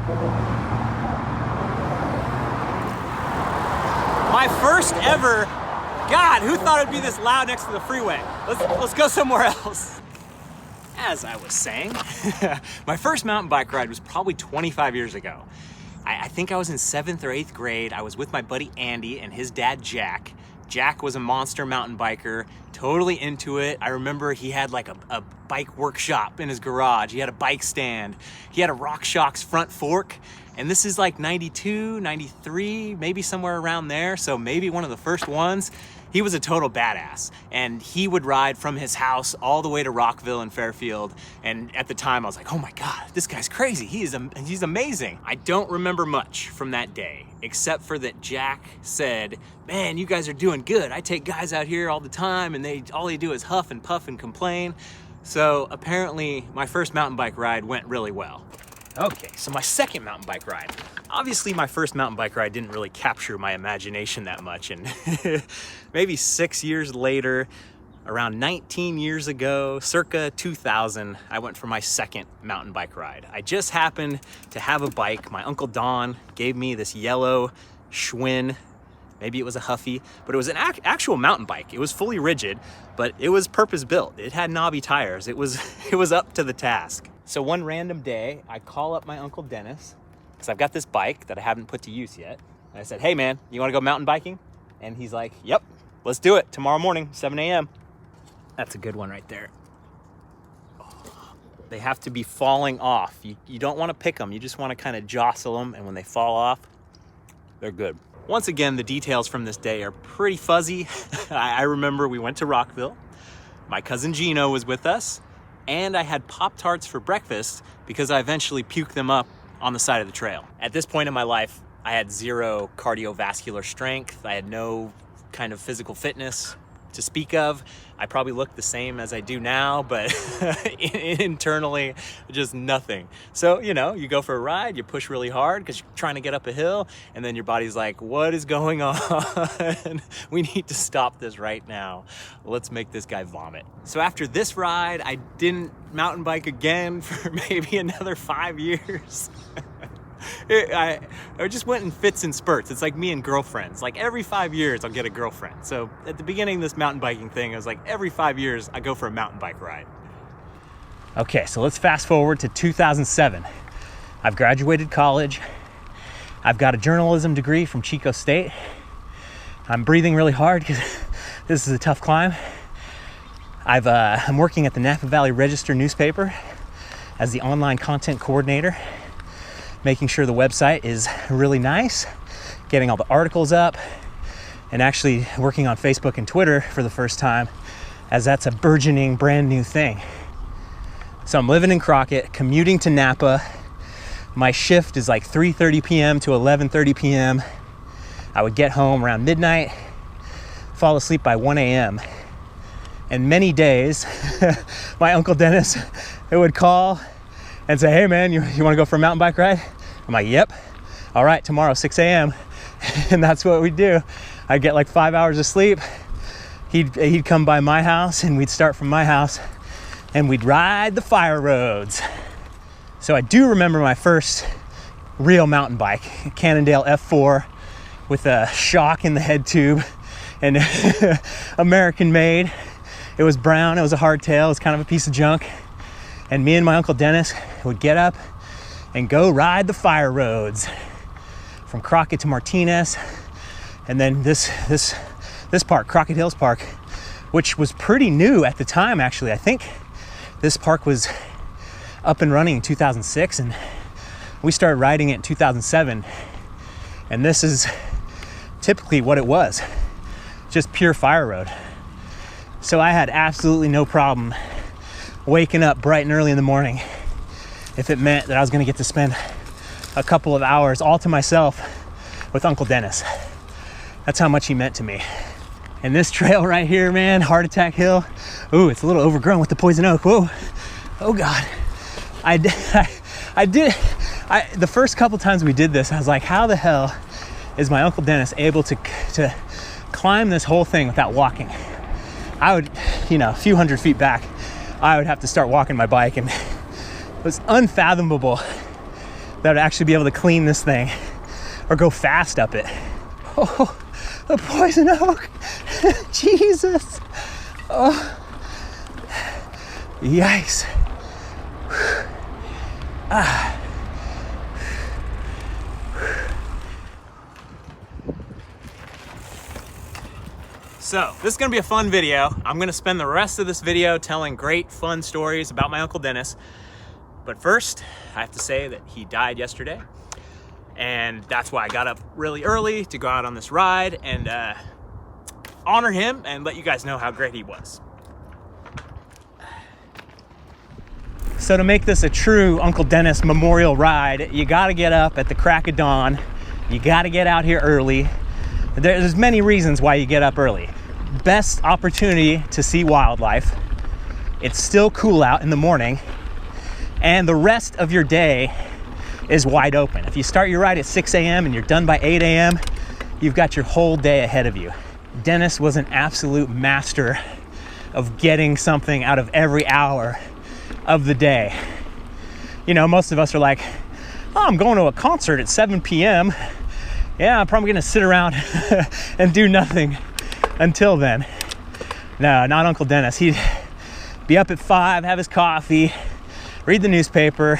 My first ever, God, who thought it'd be this loud next to the freeway? Let's go somewhere else. As I was saying, my first mountain bike ride was probably 25 years ago. I think I was in 7th or 8th grade. I was with my buddy Andy and his dad Jack. Jack was a monster mountain biker, totally into it. I remember he had like a bike workshop in his garage. He had a bike stand. He had a RockShox front fork. And this is like 92, 93, maybe somewhere around there. So maybe one of the first ones. He was a total badass, and he would ride from his house all the way to Rockville and Fairfield. And at the time I was like, oh my God, this guy's crazy. He's amazing. I don't remember much from that day, except for that Jack said, man, you guys are doing good. I take guys out here all the time and all they do is huff and puff and complain. So apparently my first mountain bike ride went really well. Okay, so my second mountain bike ride. Obviously my first mountain bike ride didn't really capture my imagination that much, and maybe 6 years later, around 19 years ago, circa 2000, I went for my second mountain bike ride. I just happened to have a bike. My Uncle Don gave me this yellow Schwinn. Maybe it was a Huffy, but it was an actual mountain bike. It was fully rigid, but it was purpose built. It had knobby tires. It was up to the task. So one random day, I call up my Uncle Dennis, because I've got this bike that I haven't put to use yet. And I said, hey man, you wanna go mountain biking? And he's like, yep, let's do it. Tomorrow morning, 7 a.m. That's a good one right there. They have to be falling off. You don't wanna pick them. You just wanna kind of jostle them. And when they fall off, they're good. Once again, the details from this day are pretty fuzzy. I remember we went to Rockville. My cousin Gino was with us. And I had Pop-Tarts for breakfast because I eventually puked them up on the side of the trail. At this point in my life, I had zero cardiovascular strength. I had no kind of physical fitness to speak of. I probably looked the same as I do now, but internally, just nothing. So, you know, you go for a ride, you push really hard because you're trying to get up a hill, and then your body's like, what is going on? We need to stop this right now. Let's make this guy vomit. So after this ride, I didn't mountain bike again for maybe another 5 years. I just went in fits and spurts. It's like me and girlfriends. Like every 5 years, I'll get a girlfriend. So at the beginning of this mountain biking thing, I was like, every 5 years, I go for a mountain bike ride. Okay, so let's fast forward to 2007. I've graduated college. I've got a journalism degree from Chico State. I'm breathing really hard because this is a tough climb. I'm working at the Napa Valley Register newspaper as the online content coordinator, making sure the website is really nice, getting all the articles up, and actually working on Facebook and Twitter for the first time, as that's a burgeoning brand new thing. So I'm living in Crockett, commuting to Napa. My shift is like 3:30 p.m. to 11:30 p.m. I would get home around midnight, fall asleep by 1 a.m. And many days, my Uncle Dennis would call and say, hey man, you want to go for a mountain bike ride? I'm like, yep. All right, tomorrow, 6 a.m. And that's what we'd do. I'd get like 5 hours of sleep. He'd come by my house, and we'd start from my house, and we'd ride the fire roads. So I do remember my first real mountain bike, Cannondale F4 with a shock in the head tube, and American made. It was brown, it was a hardtail, it was kind of a piece of junk. And me and my Uncle Dennis would get up and go ride the fire roads from Crockett to Martinez. And then this park, Crockett Hills Park, which was pretty new at the time, actually. I think this park was up and running in 2006, and we started riding it in 2007. And this is typically what it was, just pure fire road. So I had absolutely no problem waking up bright and early in the morning if it meant that I was going to get to spend a couple of hours all to myself with Uncle Dennis. That's how much he meant to me. And this trail right here, man, Heart Attack Hill. Ooh, it's a little overgrown with the poison oak. Whoa. Oh God. The first couple times we did this, I was like, how the hell is my Uncle Dennis able to climb this whole thing without walking? I would, a few hundred feet back, I would have to start walking my bike, and it was unfathomable that would actually be able to clean this thing or go fast up it. Oh, the poison oak. Jesus. Oh. Yikes. Ah. So this is gonna be a fun video. I'm gonna spend the rest of this video telling great fun stories about my Uncle Dennis. But first, I have to say that he died yesterday. And that's why I got up really early to go out on this ride and honor him and let you guys know how great he was. So to make this a true Uncle Dennis memorial ride, you gotta get up at the crack of dawn. You gotta get out here early. There's many reasons why you get up early. Best opportunity to see wildlife. It's still cool out in the morning. And the rest of your day is wide open. If you start your ride at 6 a.m. and you're done by 8 a.m., you've got your whole day ahead of you. Dennis was an absolute master of getting something out of every hour of the day. You know, most of us are like, oh, I'm going to a concert at 7 p.m. Yeah, I'm probably gonna sit around and do nothing until then. No, not Uncle Dennis. He'd be up at 5, have his coffee, read the newspaper,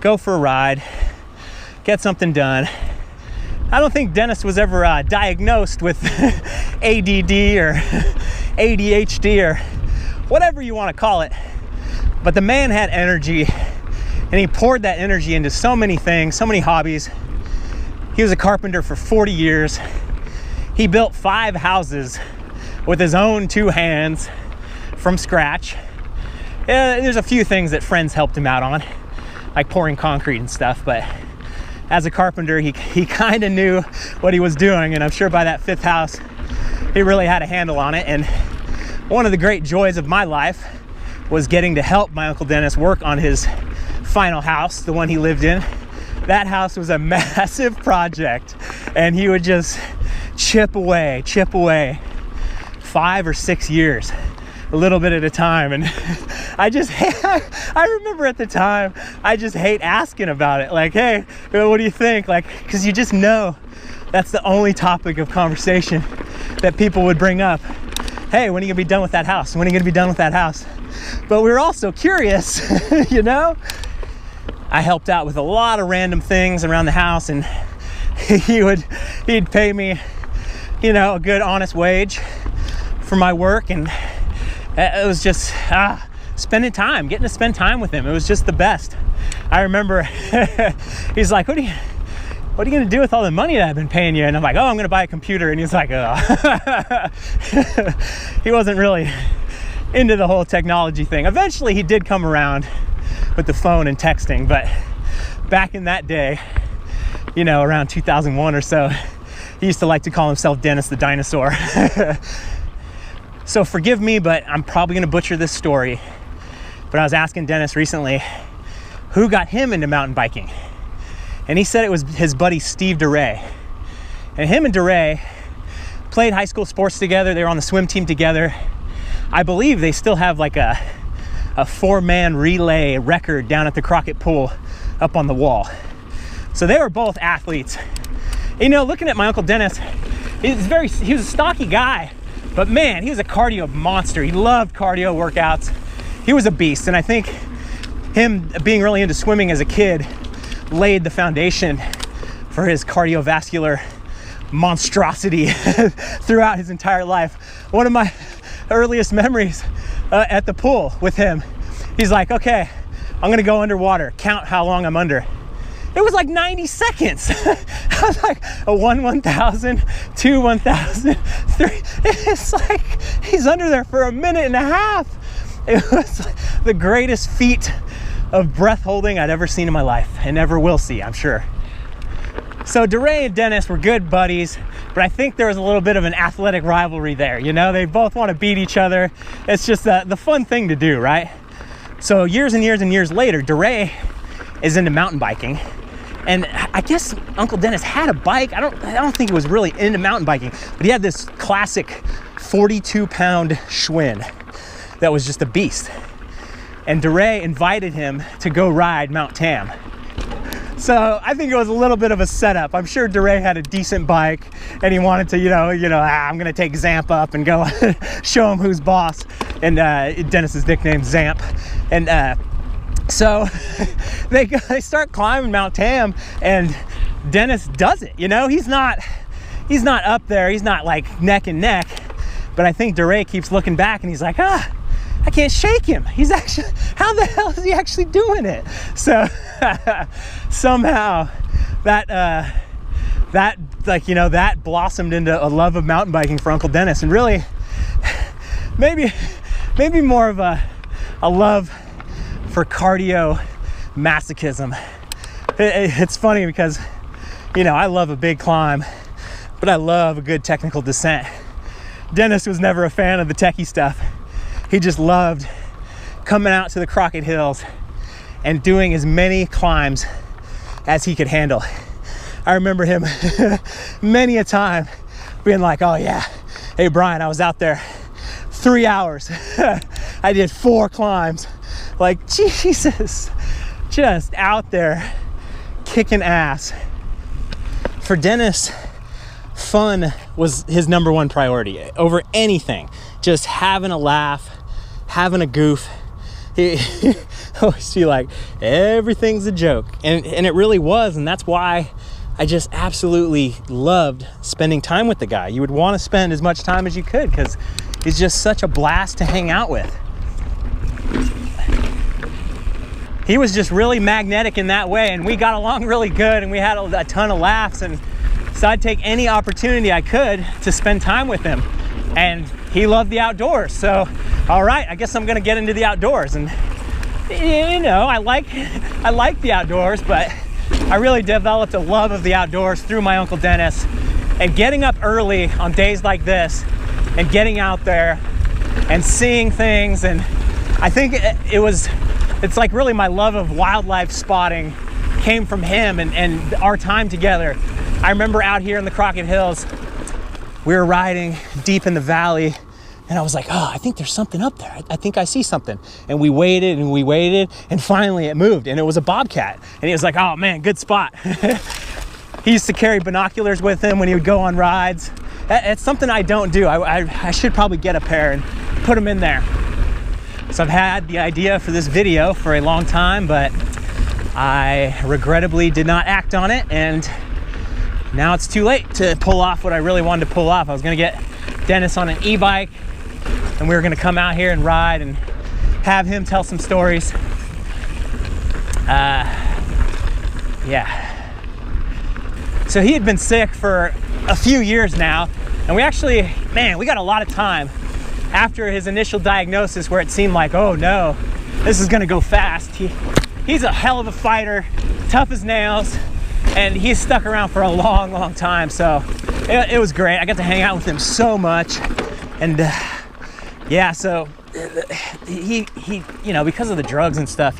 go for a ride, get something done. I don't think Dennis was ever diagnosed with ADD or ADHD or whatever you want to call it. But the man had energy, and he poured that energy into so many things, so many hobbies. He was a carpenter for 40 years. He built 5 houses with his own 2 hands from scratch. There's a few things that friends helped him out on, like pouring concrete and stuff, but as a carpenter, he kind of knew what he was doing, and I'm sure by that 5th house, he really had a handle on it. And one of the great joys of my life was getting to help my Uncle Dennis work on his final house, the one he lived in. That house was a massive project, and he would just chip away, 5 or 6 years, a little bit at a time. And I remember at the time, I just hate asking about it. Like, hey, what do you think? Like, because you just know that's the only topic of conversation that people would bring up. Hey, when are you gonna be done with that house? When are you gonna be done with that house? But we were also curious, you know? I helped out with a lot of random things around the house, and he'd pay me, you know, a good honest wage for my work. And it was just getting to spend time with him. It was just the best. I remember he's like, what are you gonna do with all the money that I've been paying you? And I'm like, oh, I'm gonna buy a computer. And he's like, oh. He wasn't really into the whole technology thing. Eventually he did come around with the phone and texting, but back in that day, you know, around 2001 or so, he used to like to call himself Dennis the Dinosaur. So forgive me, but I'm probably gonna butcher this story. But I was asking Dennis recently who got him into mountain biking. And he said it was his buddy Steve DeRay. And him and DeRay played high school sports together. They were on the swim team together. I believe they still have like a 4-man relay record down at the Crockett Pool up on the wall. So they were both athletes. You know, looking at my Uncle Dennis, he was a stocky guy, but man, he was a cardio monster. He loved cardio workouts. He was a beast. And I think him being really into swimming as a kid laid the foundation for his cardiovascular monstrosity throughout his entire life. One of my earliest memories at the pool with him, he's like, okay, I'm gonna go underwater, count how long I'm under. It was like 90 seconds. I was like, a 1,000, 2 1,000, 3. It's like he's under there for 1.5 minutes. It was the greatest feat of breath holding I'd ever seen in my life, and never will see, I'm sure. So DeRay and Dennis were good buddies, but I think there was a little bit of an athletic rivalry there. You know, they both want to beat each other. It's just the fun thing to do, right? So years and years and years later, DeRay is into mountain biking. And I guess Uncle Dennis had a bike. I don't think he was really into mountain biking, but he had this classic 42-pound Schwinn that was just a beast. And DeRay invited him to go ride Mount Tam. So I think it was a little bit of a setup. I'm sure DeRay had a decent bike and he wanted to, I'm gonna take Zamp up and go show him who's boss. And Dennis's nickname's Zamp. And so they start climbing Mount Tam, and Dennis does it. He's not up there. He's not like neck and neck. But I think DeRay keeps looking back and he's like, I can't shake him. He's actually, how the hell is he actually doing it? So somehow that blossomed into a love of mountain biking for Uncle Dennis, and really maybe more of a love for cardio masochism. It's funny because, I love a big climb, but I love a good technical descent. Dennis was never a fan of the techie stuff. He just loved coming out to the Crockett Hills and doing as many climbs as he could handle. I remember him many a time being like, oh yeah, hey Brian, I was out there 3 hours. I did 4 climbs. Like, Jesus, just out there kicking ass. For Dennis, fun was his number one priority over anything. Just having a laugh, having a goof. He always be like, everything's a joke. And it really was. And that's why I just absolutely loved spending time with the guy. You would want to spend as much time as you could because he's just such a blast to hang out with. He was just really magnetic in that way, and we got along really good, and we had a ton of laughs, and so I'd take any opportunity I could to spend time with him. And he loved the outdoors, so all right, I guess I'm gonna get into the outdoors. And I like the outdoors, but I really developed a love of the outdoors through my Uncle Dennis. And getting up early on days like this and getting out there and seeing things, and I think it's like really my love of wildlife spotting came from him and our time together. I remember out here in the Crockett Hills, we were riding deep in the valley, and I was like, oh, I think there's something up there. I think I see something. And we waited, and finally it moved, and it was a bobcat. And he was like, oh man, good spot. He used to carry binoculars with him when he would go on rides. It's something I don't do. I should probably get a pair and put them in there. So I've had the idea for this video for a long time, but I regrettably did not act on it, and now it's too late to pull off what I really wanted to pull off. I was gonna get Dennis on an e-bike, and we were gonna come out here and ride and have him tell some stories. Yeah. So he had been sick for a few years now, and we got a lot of time after his initial diagnosis where it seemed like, oh no, this is gonna go fast. He's a hell of a fighter, tough as nails, and he's stuck around for a long, long time. So it was great. I got to hang out with him so much. And yeah, so he because of the drugs and stuff,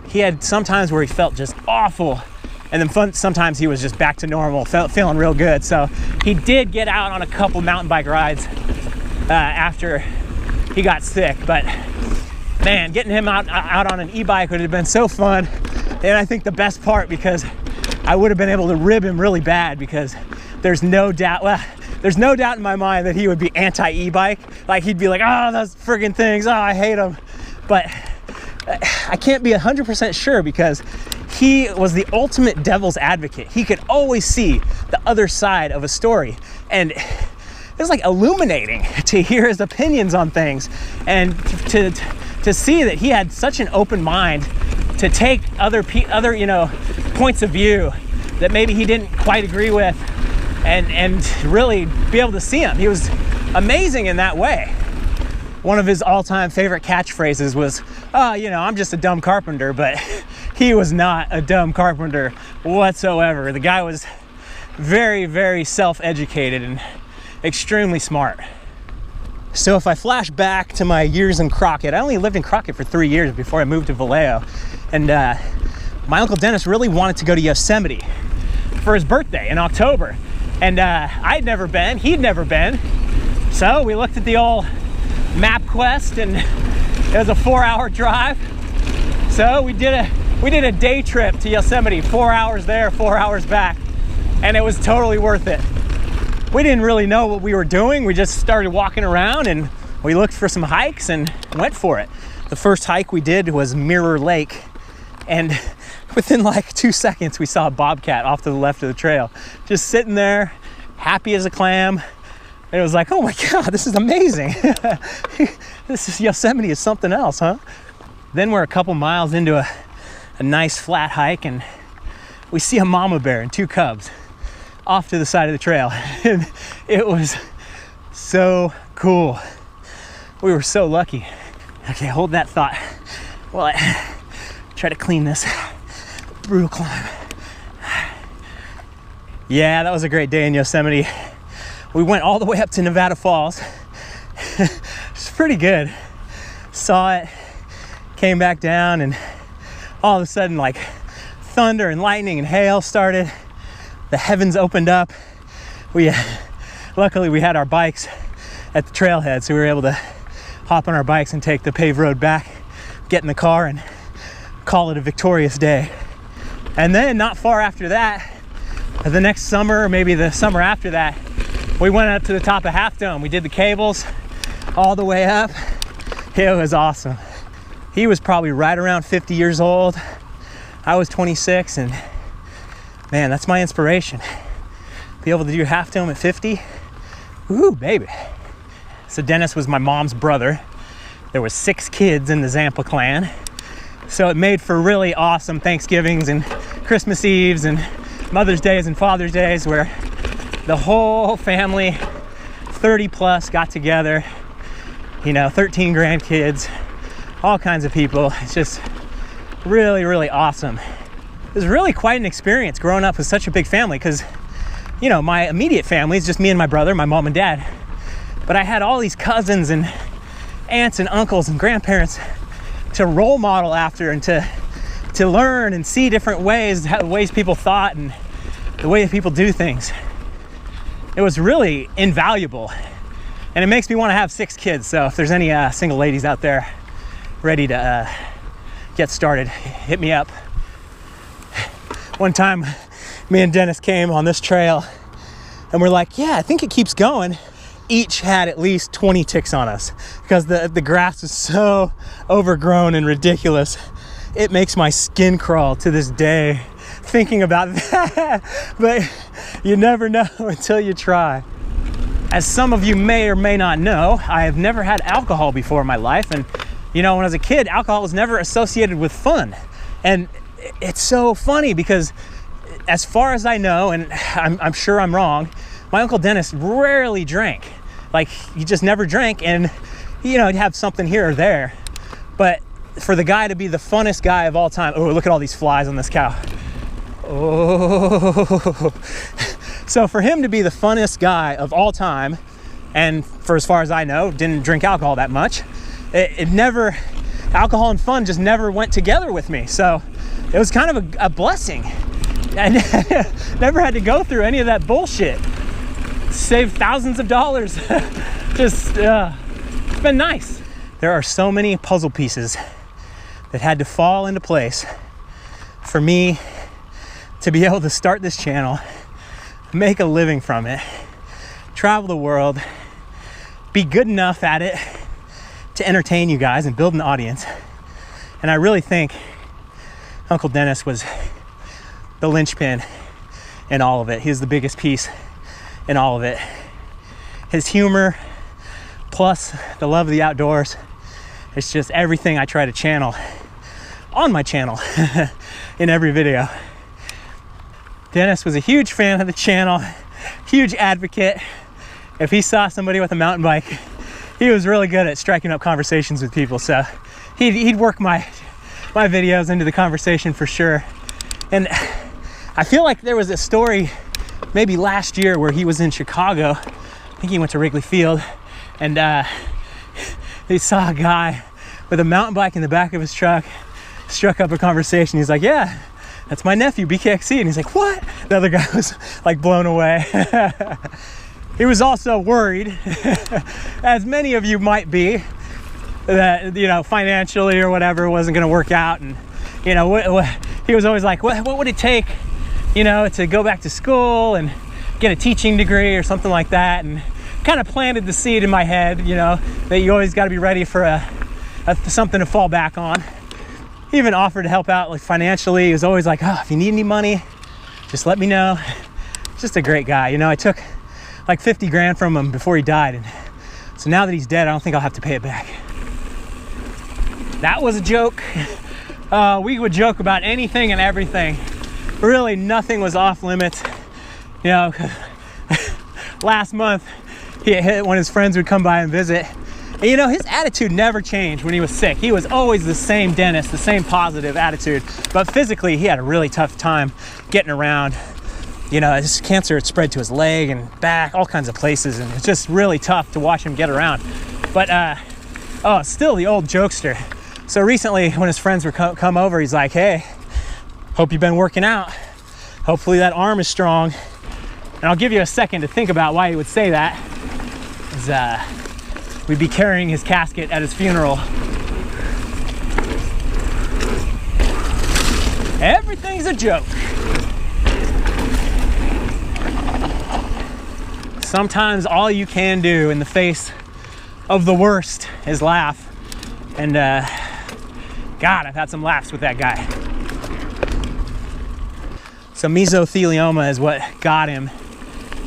he had some times where he felt just awful. And then sometimes he was just back to normal, feeling real good. So he did get out on a couple mountain bike rides after he got sick. But man, getting him out on an e-bike would have been so fun. And I think the best part, because I would have been able to rib him really bad, because there's no doubt in my mind that he would be anti-e-bike. Like, he'd be like, oh, those friggin' things, oh, I hate them. But I can't be 100% sure, because he was the ultimate devil's advocate. He could always see the other side of a story. And it was like illuminating to hear his opinions on things, and to see that he had such an open mind to take other points of view that maybe he didn't quite agree with, and really be able to see him. He was amazing in that way. One of his all-time favorite catchphrases was, oh, I'm just a dumb carpenter, but he was not a dumb carpenter whatsoever. The guy was very, very self-educated and extremely smart. So if I flash back to my years in Crockett, I only lived in Crockett for 3 years before I moved to Vallejo. And my Uncle Dennis really wanted to go to Yosemite for his birthday in October. And I'd never been, he'd never been. So we looked at the old MapQuest, and it was a 4-hour drive. So we did We did a day trip to Yosemite, 4 hours there, 4 hours back, and it was totally worth it. We didn't really know what we were doing. We just started walking around and we looked for some hikes and went for it. The first hike we did was Mirror Lake, and within like 2 seconds we saw a bobcat off to the left of the trail, just sitting there, happy as a clam. And it was like, oh my God, this is amazing. This is Yosemite is something else, huh? Then we're a couple miles into a nice flat hike and we see a mama bear and 2 cubs off to the side of the trail. And it was so cool. We were so lucky. Okay, hold that thought while I try to clean this brutal climb. Yeah, that was a great day in Yosemite. We went all the way up to Nevada Falls. It's pretty good. Saw it, came back down, and all of a sudden, like, thunder and lightning and hail started. The heavens opened up. Luckily we had our bikes at the trailhead, so we were able to hop on our bikes and take the paved road back, get in the car, and call it a victorious day. And then not far after that, the next summer, or maybe the summer after that, we went up to the top of Half Dome. We did the cables all the way up. It was awesome. He was probably right around 50 years old. I was 26, and man, that's my inspiration. Be able to do Half Dome at 50, ooh, baby. So Dennis was my mom's brother. There was 6 kids in the Zampa clan. So it made for really awesome Thanksgivings and Christmas Eves and Mother's Days and Father's Days where the whole family, 30 plus, got together. You know, 13 grandkids, all kinds of people. It's just really, really awesome. It was really quite an experience growing up with such a big family because, you know, my immediate family is just me and my brother, my mom and dad. But I had all these cousins and aunts and uncles and grandparents to role model after and to learn and see different ways, the ways people thought and the way people do things. It was really invaluable. And it makes me want to have 6 kids. So if there's any single ladies out there ready to get started, hit me up. One time, me and Dennis came on this trail and we're like, yeah, I think it keeps going. Each had at least 20 ticks on us because the grass is so overgrown and ridiculous. It makes my skin crawl to this day thinking about that. But you never know until you try. As some of you may or may not know, I have never had alcohol before in my life. And you know, when I was a kid, alcohol was never associated with fun. And it's so funny because as far as I know, and I'm sure I'm wrong, my Uncle Dennis rarely drank. Like, he just never drank, and you know, he'd have something here or there. But for the guy to be the funnest guy of all time, oh, look at all these flies on this cow. Oh. So for him to be the funnest guy of all time, and for as far as I know, didn't drink alcohol that much, it never, alcohol and fun just never went together with me. So it was kind of a blessing. I never had to go through any of that bullshit. Saved thousands of dollars. Just, it's been nice. There are so many puzzle pieces that had to fall into place for me to be able to start this channel, make a living from it, travel the world, be good enough at it to entertain you guys and build an audience. And I really think Uncle Dennis was the linchpin in all of it. He was the biggest piece in all of it. His humor plus the love of the outdoors, it's just everything I try to channel on my channel in every video. Dennis was a huge fan of the channel, huge advocate. If he saw somebody with a mountain bike, he was really good at striking up conversations with people. So he'd work my videos into the conversation for sure. And I feel like there was a story maybe last year where he was in Chicago. I think he went to Wrigley Field, and he saw a guy with a mountain bike in the back of his truck, struck up a conversation. He's like, yeah, that's my nephew, BKXC. And he's like, what? The other guy was like blown away. He was also worried, as many of you might be, that, you know, financially or whatever wasn't going to work out. And you know, he was always like, what would it take, you know, to go back to school and get a teaching degree or something like that, and kind of planted the seed in my head, you know, that you always got to be ready for something to fall back on. He even offered to help out like financially. He was always like, oh, if you need any money, just let me know. Just a great guy. You know, I took like 50 grand from him before he died, and so now that he's dead, I don't think I'll have to pay it back. That was a joke. We would joke about anything and everything. Really, nothing was off limits. You know, last month, when his friends would come by and visit, and you know, his attitude never changed when he was sick. He was always the same Dennis, the same positive attitude, but physically, he had a really tough time getting around. You know, his cancer had spread to his leg and back, all kinds of places, and it's just really tough to watch him get around. But, still the old jokester. So recently, when his friends would come over, he's like, hey, hope you've been working out. Hopefully that arm is strong. And I'll give you a second to think about why he would say that. We'd be carrying his casket at his funeral. Everything's a joke. Sometimes all you can do in the face of the worst is laugh. And God, I've had some laughs with that guy. So mesothelioma is what got him.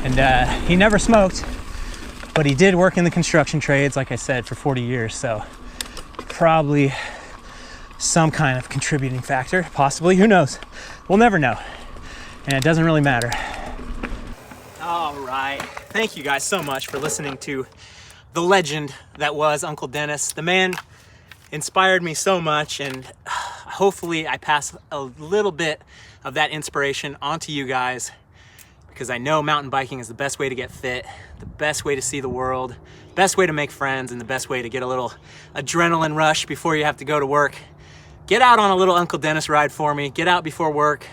And he never smoked, but he did work in the construction trades, like I said, for 40 years. So probably some kind of contributing factor, possibly, who knows? We'll never know. And it doesn't really matter. All right. Thank you guys so much for listening to the legend that was Uncle Dennis. The man inspired me so much, and hopefully I pass a little bit of that inspiration onto you guys, because I know mountain biking is the best way to get fit, the best way to see the world, best way to make friends, and the best way to get a little adrenaline rush before you have to go to work. Get out on a little Uncle Dennis ride for me. Get out before work.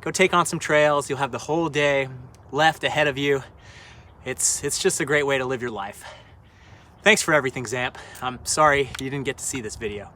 Go take on some trails. You'll have the whole day left ahead of you. It's just a great way to live your life. Thanks for everything, Zamp. I'm sorry you didn't get to see this video.